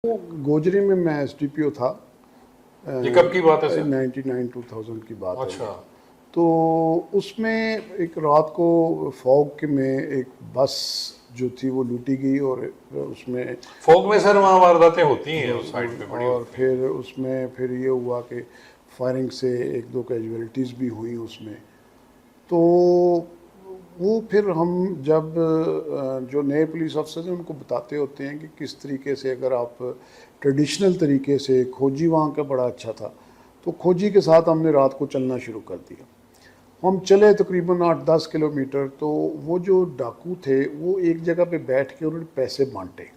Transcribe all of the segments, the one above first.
वो गोजरी में मैं एसडीपीओ था। ये कब की बात है सर? 99-2000 की बात है ये। अच्छा। तो उसमें एक रात को फॉग के में एक बस जो थी वो लूटी गई और उसमें फोक में सर वहाँ वारदातें होती हैं, उस साइड पे बड़ी और होती हैं। फिर उसमें फिर ये हुआ कि फायरिंग से एक दो कैजुअलिटीज़ भी हुई उसमें। तो वो फिर हम जब जो नए पुलिस अफसर हैं उनको बताते होते हैं कि किस तरीके से अगर आप ट्रेडिशनल तरीके से खोजी वहाँ का बड़ा अच्छा था, तो खोजी के साथ हमने रात को चलना शुरू कर दिया। हम चले तकरीबन 8-10 किलोमीटर। तो वो जो डाकू थे वो एक जगह पे बैठ के उन्होंने पैसे बांटे।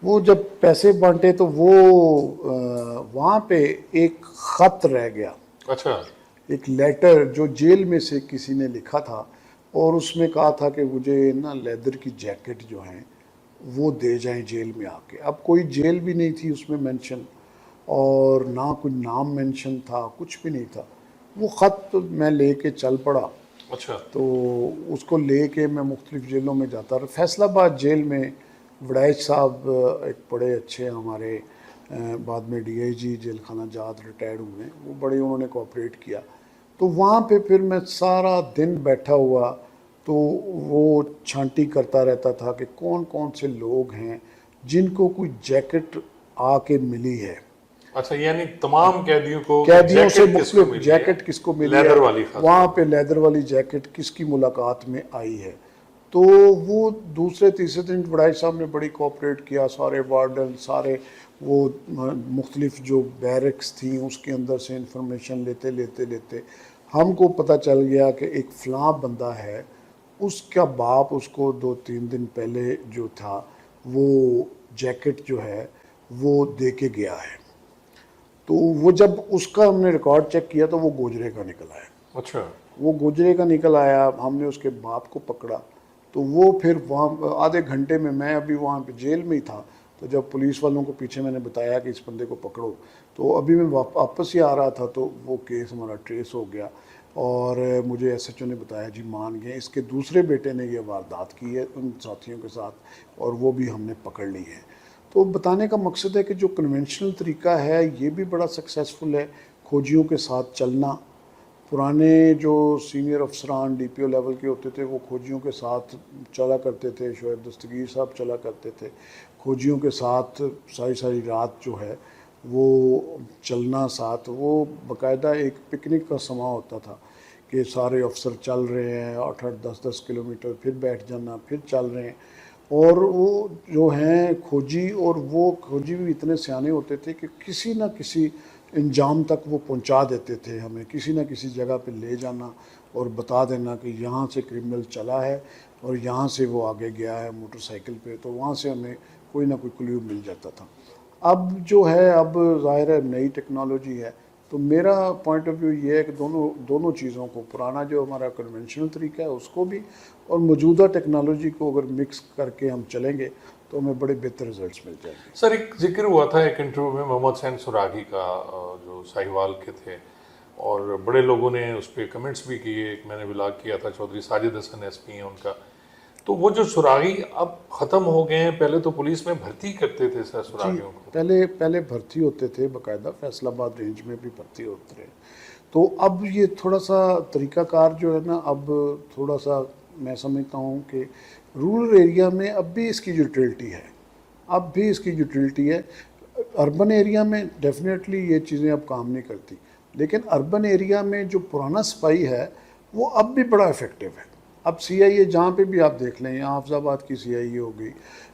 वो जब पैसे बांटे तो वो वहाँ पे एक ख़त रह गया, अच्छा। एक लेटर जो जेल में से किसी ने लिखा था और उसमें कहा था कि मुझे ना लेदर की जैकेट जो हैं वो दे जाएं जेल में आके। अब कोई जेल भी नहीं थी उसमें मेंशन और ना कोई नाम मेंशन था, कुछ भी नहीं था। वो ख़त मैं लेके चल पड़ा। अच्छा। तो उसको लेके मैं मुख्तलिफ़ जेलों में जाता रहा। फैसलाबाद जेल में वड़ैच साहब एक बड़े अच्छे हमारे बाद में डीआईजी जेल खाना जात रिटायर्ड हुए, वो बड़े उन्होंने कोऑपरेट किया। तो वहाँ पे फिर मैं सारा दिन बैठा हुआ तो वो छांटी करता रहता था कि कौन कौन से लोग हैं जिनको कोई जैकेट आके मिली है। अच्छा, यानी तमाम कैदियों को कि कैदियों से जैकेट किसको मुख्तलिफ मिली है? जैकेट किसको मिली है, लेदर वाली खास वहाँ तौर पे पे। लेदर वाली जैकेट किसकी मुलाकात में आई है। तो वो दूसरे तीसरे दिन बड़ाई साहब ने बड़ी कोऑपरेट किया। सारे वार्डन सारे वो मुख्तलिफ जो बैरक्स थी उसके अंदर से इंफॉर्मेशन लेते लेते लेते हमको पता चल गया कि एक फ़लाँ बंदा है, उसका बाप उसको 2-3 दिन पहले जो था वो जैकेट जो है वो दे के गया है। तो वो जब उसका हमने रिकॉर्ड चेक किया तो वो गोजरे का निकल आया। अच्छा। वो गोजरे का निकल आया। हमने उसके बाप को पकड़ा। तो वो फिर वहाँ आधे घंटे में, मैं अभी वहाँ पे जेल में ही था, तो जब पुलिस वालों को पीछे मैंने बताया कि इस बंदे को पकड़ो, तो अभी मैं वापस ही आ रहा था तो वो केस हमारा ट्रेस हो गया और मुझे एसएचओ ने बताया जी मान गए, इसके दूसरे बेटे ने ये वारदात की है उन साथियों के साथ और वो भी हमने पकड़ ली है। तो बताने का मकसद है कि जो कन्वेंशनल तरीका है ये भी बड़ा सक्सेसफुल है, खोजियों के साथ चलना। पुराने जो सीनियर अफसरान डीपीओ लेवल के होते थे वो खोजियों के साथ चला करते थे, शोएब दस्तगीर साहब चला करते थे खोजियों के साथ सारी सारी रात जो है वो चलना साथ। वो बाकायदा एक पिकनिक का समा होता था कि सारे अफसर चल रहे हैं 8-8 10-10 किलोमीटर, फिर बैठ जाना, फिर चल रहे हैं। और वो जो हैं खोजी, और वो खोजी भी इतने सियाने होते थे कि किसी न किसी अंजाम तक वो पहुंचा देते थे हमें, किसी न किसी जगह पे ले जाना और बता देना कि यहाँ से क्रिमिनल चला है और यहाँ से वो आगे गया है मोटरसाइकिल पे। तो वहाँ से हमें कोई ना कोई क्ल्यू मिल जाता था। अब जो है, अब ज़ाहिर है नई टेक्नोलॉजी है, तो मेरा पॉइंट ऑफ व्यू ये है कि दोनों दोनों चीज़ों को, पुराना जो हमारा कन्वेंशनल तरीका है उसको भी और मौजूदा टेक्नोलॉजी को अगर मिक्स करके हम चलेंगे तो हमें बड़े बेहतर रिजल्ट्स मिल जाएंगे। सर, एक जिक्र हुआ था एक इंटरव्यू में मोहम्मद सैन सुरागी का, जो साहिवाल के थे, और बड़े लोगों ने उस पर कमेंट्स भी किए। एक मैंने ब्लॉग किया था, चौधरी साजिद हसन एसपी हैं उनका। तो वो जो सुरागी अब ख़त्म हो गए हैं, पहले तो पुलिस में भर्ती करते थे सर जी, सुरागियों को। पहले पहले भर्ती होते थे बाकायदा, फैसलाबाद रेंज में भी भर्ती होते रहे। तो अब ये थोड़ा सा तरीक़ाकार जो है ना, अब थोड़ा सा मैं समझता हूँ कि रूरल एरिया में अब भी इसकी यूटिलिटी है, अब भी इसकी यूटिलिटी है। अर्बन एरिया में डेफिनेटली ये चीज़ें अब काम नहीं करती, लेकिन अर्बन एरिया में जो पुराना सिपाही है वो अब भी बड़ा इफ़ेक्टिव है। अब सीआईए जहाँ पे भी आप देख लें, या हाफिज़ाबाद की सीआईए हो गई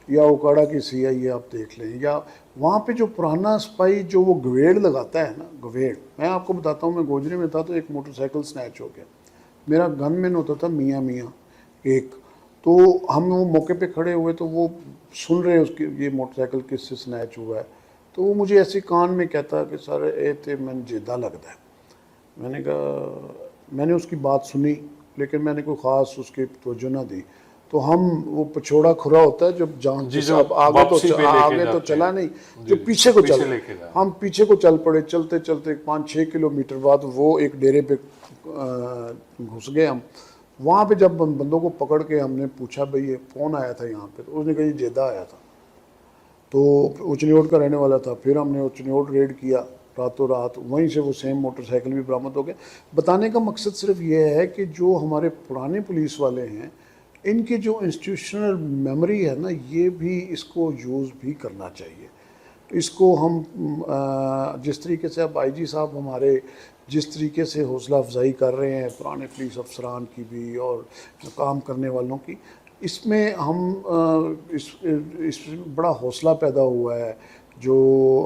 या उकाड़ा की सीआईए आप देख लें, या वहाँ पे जो पुराना सिपाही जो वो गवेड़ लगाता है ना, गवेड़, मैं आपको बताता हूँ, मैं गोजरे में था तो एक मोटरसाइकिल स्नैच हो गया। मेरा गनमैन होता था मियाँ मियाँ एक। तो हम वो मौके पे खड़े हुए तो वो सुन रहे उसकी ये मोटरसाइकिल किससे स्नैच हुआ है। तो वो मुझे ऐसे कान में कहता कि सर ए ते मैंने जिद्दा लगता है। मैंने कहा, मैंने उसकी बात सुनी लेकिन मैंने कोई ख़ास उसकी तवज्जो ना दी। तो हम वो पछोड़ा खुरा होता है जब जान जी, के जो अब आगे तो वापसी पे लेके आगे तो जाते चला हैं। नहीं, जो जी जी, पीछे को चल, पीछे लेके जा रहे हम हैं। पीछे को चल पड़े। चलते चलते 5-6 किलोमीटर बाद वो एक डेरे पे घुस गए हम। वहाँ पे जब बंदों को पकड़ के हमने पूछा भाई ये कौन आया था यहाँ पे, तो उसने कहा ये जेदा आया था। तो उचनियोट का रहने वाला था। फिर हमने उचनियोट रेड किया रातों रात, वहीं से वो सेम मोटरसाइकिल भी बरामद हो गया। बताने का मकसद सिर्फ ये है कि जो हमारे पुराने पुलिस वाले हैं, इनकी जो इंस्टीट्यूशनल मेमोरी है ना, ये भी इसको यूज़ भी करना चाहिए। इसको हम जिस तरीके से अब आईजी साहब हमारे जिस तरीके से हौसला अफजाई कर रहे हैं पुराने पुलिस अफसरान की भी और काम करने वालों की, इसमें हम इस बड़ा हौसला पैदा हुआ है। जो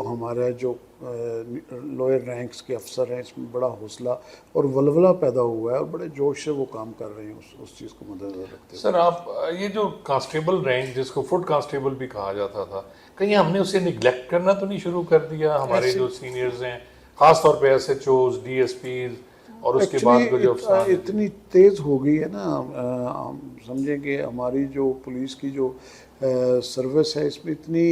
हमारा जो लोअर रैंक्स के अफसर हैं, इसमें बड़ा हौसला और वलवला पैदा हुआ है और बड़े जोश से वो काम कर रहे हैं उस चीज़ को मद्देनजर रखते हुए। सर आप ये जो कांस्टेबल रैंक जिसको फुट कांस्टेबल भी कहा जाता था, कहीं हमने उसे निगलेक्ट करना तो नहीं शुरू कर दिया? हमारे जो सीनियर्स हैं, खास तौर पे एसएचओज, डीएसपीज और उसके बाद एक्चुअली को जो अफसरान हैं। इतनी तेज़ हो गई है ना, हम समझें कि हमारी जो पुलिस की जो सर्विस है, इसमें इतनी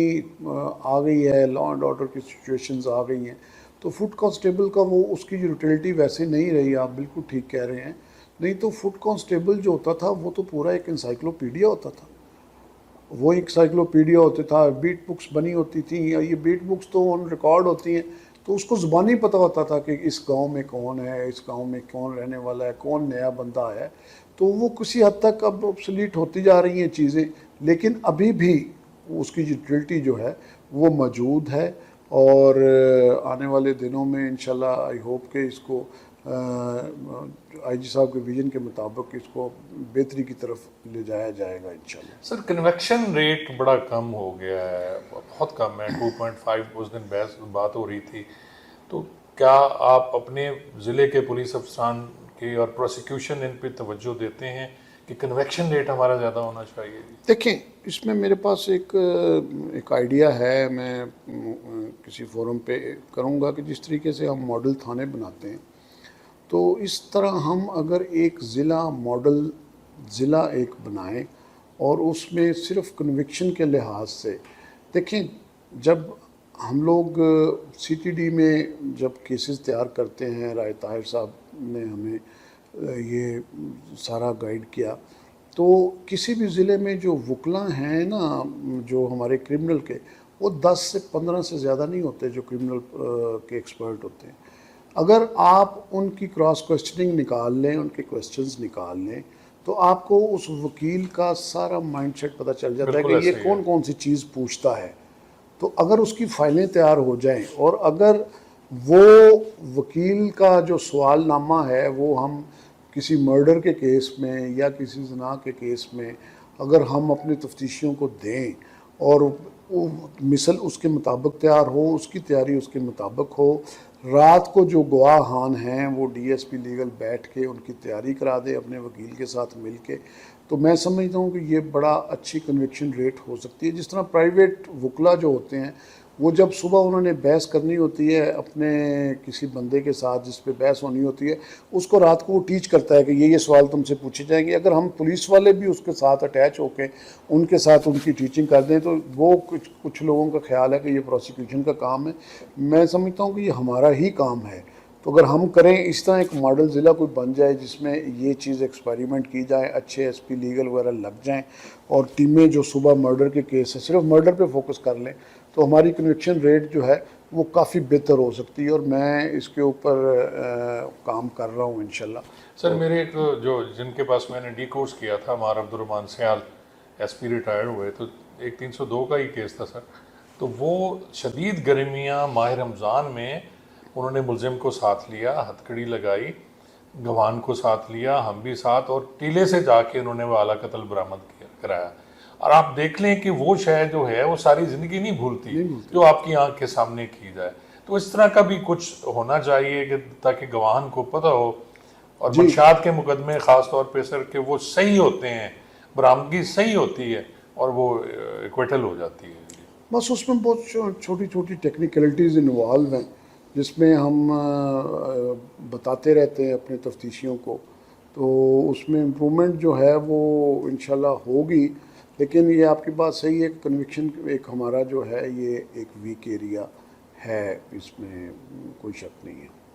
आ गई है, लॉ एंड ऑर्डर की सिचुएशंस आ गई हैं, तो फुट कांस्टेबल का वो उसकी यूटिलिटी वैसे नहीं रही। आप बिल्कुल ठीक कह रहे हैं। नहीं तो फुट कांस्टेबल जो होता था वो तो पूरा एक इंसाइक्लोपीडिया होता था। वो एक साइक्लोपीडिया होता था, बीट बुक्स बनी होती थी। ये बीट बुक्स तो ऑन रिकॉर्ड होती हैं, तो उसको ज़ुबानी पता होता था कि इस गांव में कौन है, इस गांव में कौन रहने वाला है, कौन नया बंदा है। तो वो किसी हद तक अब ऑब्सोलीट होती जा रही हैं चीज़ें, लेकिन अभी भी उसकी यूटिलिटी जो है वो मौजूद है। और आने वाले दिनों में इंशाल्लाह आई होप के इसको आईजी साहब के विजन के मुताबिक इसको बेहतरी की तरफ ले जाया जाएगा इंशाल्लाह। सर कन्वेक्शन रेट बड़ा कम हो गया है, बहुत कम है, 2.5। उस दिन बहस बात हो रही थी, तो क्या आप अपने ज़िले के पुलिस अफसरान के और प्रोसिक्यूशन इन पे तवज्जो देते हैं कि कन्वेक्शन रेट हमारा ज़्यादा होना चाहिए? देखें, इसमें मेरे पास एक आइडिया है। मैं किसी फोरम पे करूँगा कि जिस तरीके से हम मॉडल थाने बनाते हैं, तो इस तरह हम अगर एक ज़िला मॉडल ज़िला एक बनाएं और उसमें सिर्फ कन्विक्शन के लिहाज से देखें। जब हम लोग सीटीडी में जब केसेस तैयार करते हैं, राय ताहिर साहब ने हमें ये सारा गाइड किया, तो किसी भी ज़िले में जो वकला हैं ना, जो हमारे क्रिमिनल के, वो 10 से 15 से ज़्यादा नहीं होते जो क्रिमिनल के एक्सपर्ट होते हैं। अगर आप उनकी क्रॉस क्वेश्चनिंग निकाल लें, उनके क्वेश्चंस निकाल लें, तो आपको उस वकील का सारा माइंडसेट पता चल जाता है कि ये कौन कौन सी चीज़ पूछता है। तो अगर उसकी फाइलें तैयार हो जाएं और अगर वो वकील का जो सवालनामा है वो हम किसी मर्डर के केस में या किसी जना के केस में अगर हम अपने तफ्तीशियों को दें और वो मिसल उसके मुताबिक तैयार हो, उसकी तैयारी उसके मुताबिक हो, रात को जो गवाहान हैं वो डीएसपी लीगल बैठ के उनकी तैयारी करा दे अपने वकील के साथ मिल के, तो मैं समझता हूँ कि ये बड़ा अच्छी कन्विक्शन रेट हो सकती है। जिस तरह प्राइवेट वकला जो होते हैं, वो जब सुबह उन्होंने बहस करनी होती है अपने किसी बंदे के साथ जिस पे बहस होनी होती है, उसको रात को वो टीच करता है कि ये सवाल तुमसे पूछे जाएंगे। अगर हम पुलिस वाले भी उसके साथ अटैच होकर उनके साथ उनकी टीचिंग कर दें, तो वो कुछ लोगों का ख्याल है कि ये प्रोसिक्यूशन का काम है। मैं समझता हूँ कि ये हमारा ही काम है। तो अगर हम करें, इस तरह एक मॉडल ज़िला कोई बन जाए जिसमें ये चीज़ एक्सपेरिमेंट की जाए, अच्छे एसपी लीगल वगैरह लग जाएं और टीमें जो सुबह मर्डर के केस है सिर्फ मर्डर पे फोकस कर लें, तो हमारी कन्विक्शन रेट जो है वो काफ़ी बेहतर हो सकती है। और मैं इसके ऊपर काम कर रहा हूँ इंशाल्लाह। सर मेरे एक जो जिनके पास मैंने डी कोर्स किया था, मार अब्दुर्रहमान सयाल एसपी रिटायर्ड हुए, तो एक 302 का ही केस था सर। तो वो शदीद गर्मियाँ माह रमज़ान में उन्होंने मुलजिम को साथ लिया, हथकड़ी लगाई, गवान को साथ लिया, हम भी साथ, और टीले से जाके उन्होंने वो आला कत्ल बरामद कराया। और आप देख लें कि वो शय जो है वो सारी ज़िंदगी नहीं भूलती जो आपकी आंख के सामने की जाए। तो इस तरह का भी कुछ होना चाहिए कि ताकि गवाहन को पता हो। और मंशात के मुकदमे ख़ास तौर पे सर कि वो सही होते हैं, बरामदगी सही होती है और वो इक्वेटल हो जाती है। बस उसमें बहुत छोटी छोटी टेक्निकलिटीज़ इन्वॉल्व हैं जिसमें हम बताते रहते हैं अपने तफ्तीशियों को, तो उसमें इम्प्रूवमेंट जो है वो इंशाल्लाह होगी। लेकिन ये आपकी बात सही है, कन्विक्शन एक हमारा जो है ये एक वीक एरिया है, इसमें कोई शक नहीं है।